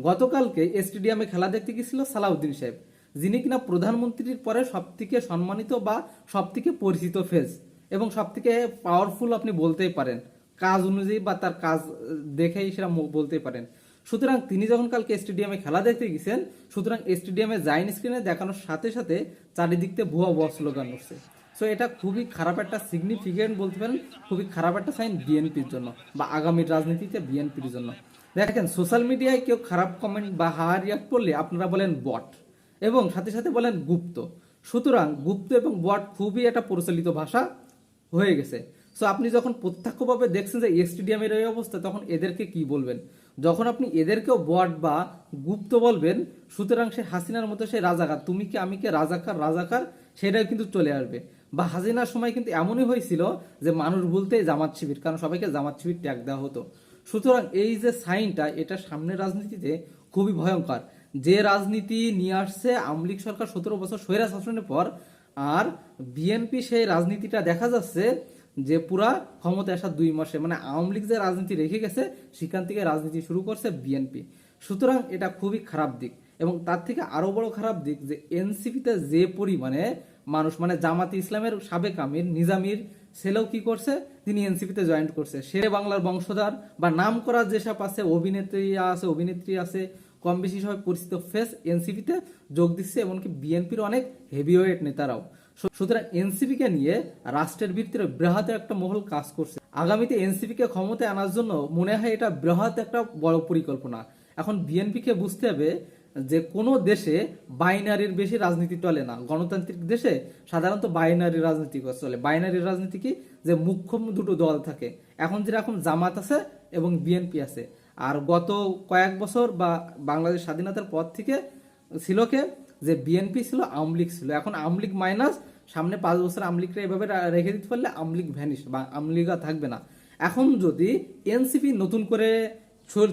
গতকালকে স্টেডিয়ামে খেলা দেখতে গেছিল সালাউদ্দিন সাহেব, যিনি কিনা প্রধানমন্ত্রীর পরে সবথেকে সম্মানিত বা সবথেকে পরিচিত ফেস এবং সবথেকে পাওয়ারফুল আপনি বলতেই পারেন, কাজ অনুযায়ী বা তার কাজ দেখেই সেটা বলতেই পারেন। সুতরাং তিনি যখন কালকে স্টেডিয়ামে খেলা দেখতে গেছেন, সুতরাং স্টেডিয়ামে জাইন স্ক্রিনে দেখানোর সাথে সাথে চারিদিক থেকে ভুয়া ভুয়া স্লোগান উঠছে। সো এটা খুবই খারাপ একটা সিগনিফিকেন্ট বলতে পারেন, খুবই খারাপ একটা সাইন বিএনপির জন্য বা আগামী রাজনীতিতে বিএনপির জন্য। দেখেন, সোশ্যাল মিডিয়ায় কেউ খারাপ কমেন্ট বা হাহা রিয়াক্ট করলে আপনারা বলেন বট এবং সাথে সাথে বলেন গুপ্ত। সুতরাং গুপ্ত এবং বট খুবই একটা প্রচলিত ভাষা হয়ে গেছে। সো আপনি যখন প্রত্যক্ষভাবে দেখছেন যে স্টেডিয়ামের এই অবস্থা, তখন এদেরকে কি বলবেন? যখন আপনি এদেরকেও বট বা গুপ্ত বলবেন, সুতরাং সে হাসিনার মতো সে রাজাকার, তুমি কি আমি কে, রাজাকার রাজাকার সেটাও কিন্তু চলে আসবে। বা হাসিনার সময় কিন্তু এমনই হয়েছিল যে মানুষ বলতেই জামাত শিবির, কারণ সবাইকে জামাত শিবির ট্যাগ দেওয়া হতো। সুতরাং এই যে সাইনটা, এটা সামনের রাজনীতিতে খুবই ভয়ঙ্কর। যে রাজনীতি নিয়ে আসছে আওয়ামী লীগ সরকার 17 বছর স্বৈরা শাসনের পর, আর বিএনপি সেই রাজনীতিটা দেখা যাচ্ছে যে পুরা ক্ষমতায় আসা 2 মাসে, মানে আওয়ামী লীগ যে রাজনীতি রেখে গেছে সেখান থেকে রাজনীতি শুরু করছে বিএনপি। সুতরাং এটা খুবই খারাপ দিক। এবং তার থেকে আরো বড় খারাপ দিক যে এনসিপিতে যে পরিমাণে মানুষ, মানে জামাতে ইসলামের সাবেক আমির নিজামীর ছেলেও কি করছে, তিনি এনসিপিতে জয়েন করছে। সে বাংলার বংশধর বা নাম করা যেসব আছে, অভিনেত্রী আছে, কম বেশি সবাই পরিচিত ফেস এনসিপিতে যোগ দিচ্ছে, এমনকি বিএনপির অনেক হেভিওয়েট নেতারাও। সুতরাং এনসিপি কে নিয়ে রাষ্ট্রের ভিতরে বৃহৎ একটা মহল কাজ করছে। আগামীতে এনসিপি কে ক্ষমতায় আনার জন্য মনে হয় এটা বৃহৎ একটা বড় পরিকল্পনা। এখন বিএনপি কে বুঝতে হবে যে কোনো দেশে বাইনারির বেশি রাজনীতি চলে না। গণতান্ত্রিক দেশে সাধারণত বাইনারি রাজনীতি চলে। বাইনারি রাজনীতি কি, যে মুখ্য দুটো দল থাকে। এখন যেরকম জামাত আছে এবং বিএনপি আছে। আর গত কয়েক বছর বা বাংলাদেশ স্বাধীনতার পর থেকে ছিল কে, যে বিএনপি ছিল, আওয়ামী লীগ ছিল। এখন আওয়ামী লীগ মাইনাস, সামনে 5 বছর আওয়ামী লীগটা এভাবে রেখে দিতে পারলে আওয়ামী লীগ ভ্যানিশ বা আওয়ামী লীগ থাকবে না। এখন যদি এনসিপি নতুন করে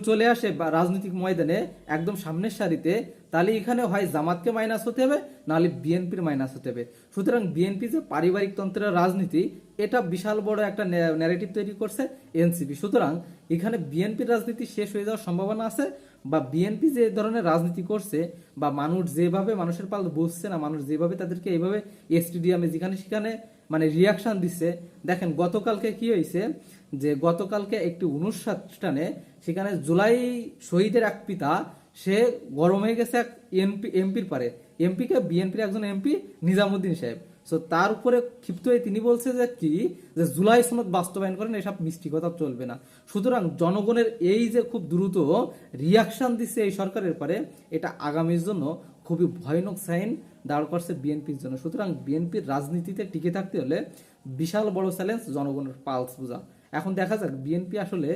চলে আসে বা রাজনৈতিক ময়দানে একদম সামনের সারিতে, তাহলে এখানে হয় জামাতকে মাইনাস হতে হবে, নাহলে বিএনপির মাইনাস হতে হবে। সুতরাং বিএনপি যে পারিবারিক তন্ত্রের রাজনীতি, এটা বিশাল বড় একটা ন্যারেটিভ তৈরি করছে এনসিপি। সুতরাং এখানে বিএনপির রাজনীতি শেষ হয়ে যাওয়ার সম্ভাবনা আছে, বা বিএনপি যে ধরনের রাজনীতি করছে বা মানুষ যেভাবে মানুষের পাল বসছে না, মানুষ যেভাবে তাদেরকে এইভাবে স্টেডিয়ামে যেখানে সেখানে মানে রিয়াকশন দিচ্ছে। দেখেন গতকালকে কি হয়েছে, যে গতকালকে একটি অনুষ্ঠানে সেখানে জুলাই শহীদের এক পিতা, সে গরম হয়ে গেছে এক এমপির পারে, এমপিকে বিএনপির একজন এমপি নিজামুদ্দিন সাহেব। সো তার উপরে ক্ষিপ্ত হয়ে তিনি বলছে যে কি, যে জুলাই সনদ বাস্তবায়ন করেন, এসব মিষ্টি কথা চলবে না। সুতরাং জনগণের এই যে খুব দ্রুত রিয়াকশন দিচ্ছে এই সরকারের পরে, এটা আগামীর জন্য খুবই ভয়ানক সাইন দাঁড় করছে বিএনপির জন্য। সুতরাং বিএনপির রাজনীতিতে টিকে থাকতে হলে বিশাল বড় চ্যালেঞ্জ জনগণের পালস বোঝা। এখন দেখা যাক বিএনপি আসলে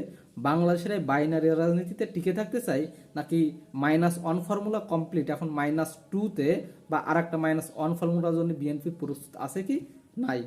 বাংলাদেশের এই বাইনারি রাজনীতিতে টিকে থাকতে চাই, নাকি -1 ফর্মুলা কমপ্লিট, এখন -2 তে বা আর একটা -1 ফর্মুলার জন্য বিএনপি প্রস্তুত আছে কি নাই।